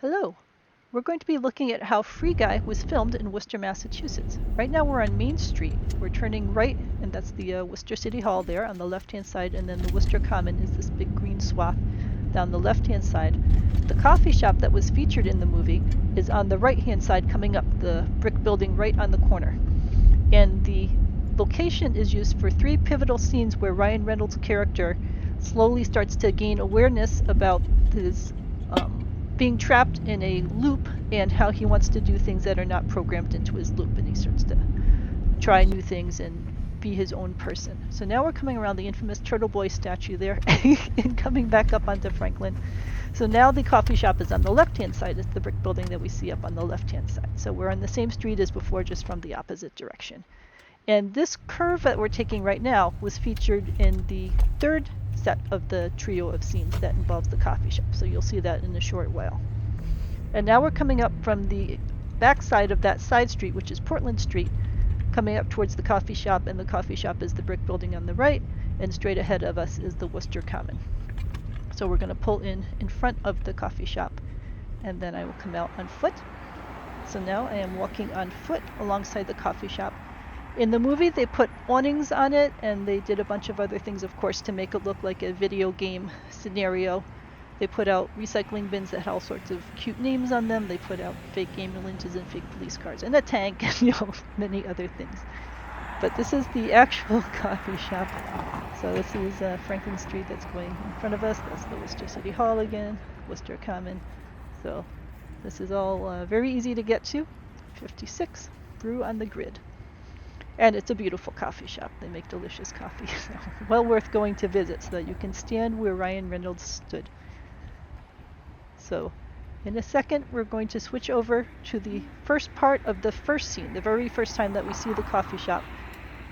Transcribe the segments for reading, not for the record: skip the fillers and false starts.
Hello. We're going to be looking at how Free Guy was filmed in Worcester, Massachusetts. Right now we're on Main Street. We're turning right, and that's the Worcester City Hall there on the left-hand side, and then the Worcester Common is this big green swath down the left-hand side. The coffee shop that was featured in the movie is on the right-hand side coming up the brick building right on the corner. And the location is used for 3 pivotal scenes where Ryan Reynolds' character slowly starts to gain awareness about his being trapped in a loop and how he wants to do things that are not programmed into his loop, and he starts to try new things and be his own person. So now we're coming around the infamous Turtle Boy statue there and coming back up onto Franklin. So now the coffee shop is on the left-hand side. It's the brick building that we see up on the left-hand side. So we're on the same street as before, just from the opposite direction. And this curve that we're taking right now was featured in the third set of the trio of scenes that involves the coffee shop. So you'll see that in a short while. And now we're coming up from the back side of that side street, which is Portland Street, coming up towards the coffee shop, and the coffee shop is the brick building on the right, and straight ahead of us is the Worcester Common. So we're going to pull in front of the coffee shop, and then I will come out on foot. So now I am walking on foot alongside the coffee shop. In the movie, they put awnings on it, and they did a bunch of other things, of course, to make it look like a video game scenario. They put out recycling bins that had all sorts of cute names on them. They put out fake ambulances and fake police cars, and a tank, and many other things. But this is the actual coffee shop. So this is Franklin Street that's going in front of us. That's the Worcester City Hall again, Worcester Common. So this is all very easy to get to. 56, Brew on the grid. And it's a beautiful coffee shop. They make delicious coffee. So well worth going to visit so that you can stand where Ryan Reynolds stood. So in a second, we're going to switch over to the first part of the first scene, the very first time that we see the coffee shop.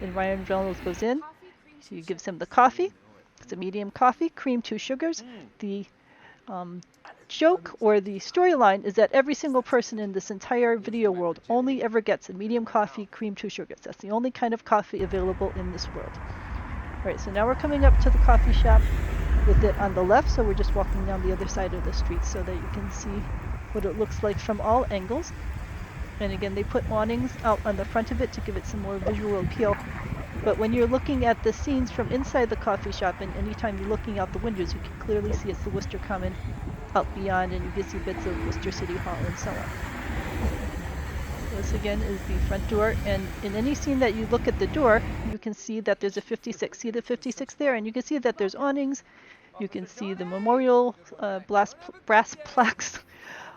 And Ryan Reynolds goes in. So he gives him the coffee. It's a medium coffee, cream, 2 sugars. The joke or the storyline is that every single person in this entire video world only ever gets a medium coffee, cream, 2 sugars. That's the only kind of coffee available in this world. All right, so now we're coming up to the coffee shop with it on the left, so we're just walking down the other side of the street so that you can see what it looks like from all angles. And again, they put awnings out on the front of it to give it some more visual appeal. But when you're looking at the scenes from inside the coffee shop, and anytime you're looking out the windows, you can clearly see it's the Worcester Common out beyond, and you can see bits of Worcester City Hall and so on. This again is the front door, and in any scene that you look at the door, you can see that there's a 56. See the 56 there? And you can see that there's awnings. You can see the memorial brass plaques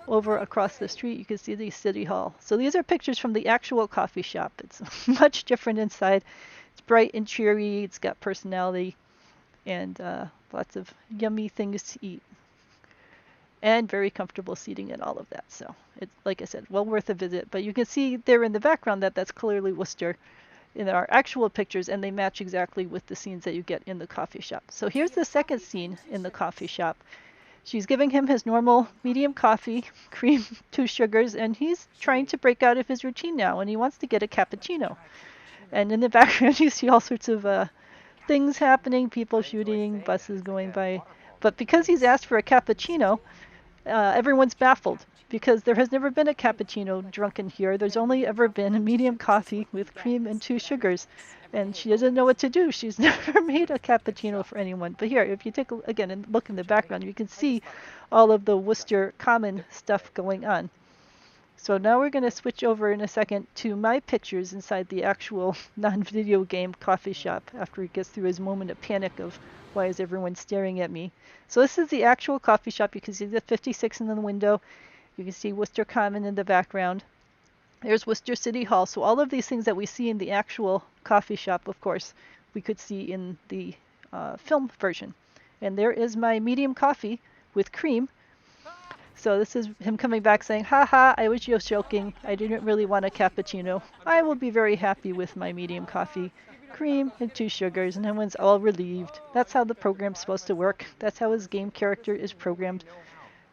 over across the street. You can see the City Hall. So these are pictures from the actual coffee shop. It's much different inside. It's bright and cheery. It's got personality and lots of yummy things to eat. And very comfortable seating and all of that. So it's, like I said, well worth a visit. But you can see there in the background that that's clearly Worcester in our actual pictures, and they match exactly with the scenes that you get in the coffee shop. So here's the second scene in the coffee shop. She's giving him his normal medium coffee, cream, 2 sugars, and he's trying to break out of his routine now, and he wants to get a cappuccino. And in the background, you see all sorts of things happening, people shooting, buses going by. But because he's asked for a cappuccino, everyone's baffled, because there has never been a cappuccino drunk in here. There's only ever been a medium coffee with cream and 2 sugars. And she doesn't know what to do. She's never made a cappuccino for anyone. But here, if you take again and look in the background, you can see all of the Worcester Common stuff going on. So now we're going to switch over in a second to my pictures inside the actual non-video game coffee shop after he gets through his moment of panic of why is everyone staring at me. So this is the actual coffee shop. You can see the 56 in the window. You can see Worcester Common in the background. There's Worcester City Hall. So all of these things that we see in the actual coffee shop, of course, we could see in the film version. And there is my medium coffee with cream. So this is him coming back saying, haha, I was just joking. I didn't really want a cappuccino. I will be very happy with my medium coffee, cream, and 2 sugars. And everyone's all relieved. That's how the program's supposed to work. That's how his game character is programmed.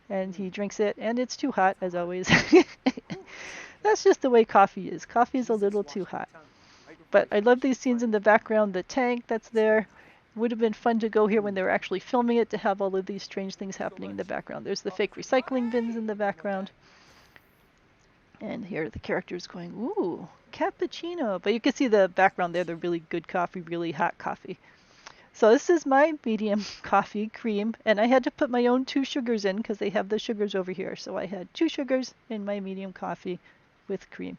And he drinks it, and it's too hot, as always. That's just the way coffee is. Coffee is a little too hot. But I love these scenes in the background, the tank that's there, Would have been fun to go here when they were actually filming it to have all of these strange things happening in the background. There's the fake recycling bins in the background. And here are the characters going, ooh, cappuccino. But you can see the background there, the really good coffee, really hot coffee. So this is my medium coffee cream, and I had to put my own 2 sugars in because they have the sugars over here. So I had 2 sugars in my medium coffee with cream.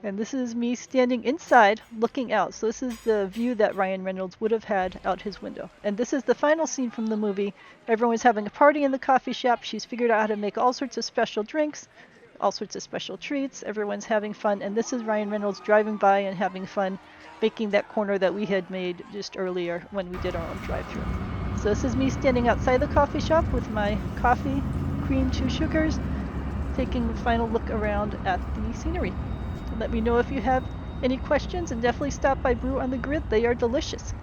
And this is me standing inside looking out. So this is the view that Ryan Reynolds would have had out his window. And this is the final scene from the movie. Everyone's having a party in the coffee shop. She's figured out how to make all sorts of special drinks, all sorts of special treats. Everyone's having fun. And this is Ryan Reynolds driving by and having fun making that corner that we had made just earlier when we did our own drive-thru. So this is me standing outside the coffee shop with my coffee, cream, 2 sugars, taking a final look around at the scenery. Let me know if you have any questions, and definitely stop by Brew on the Grid. They are delicious.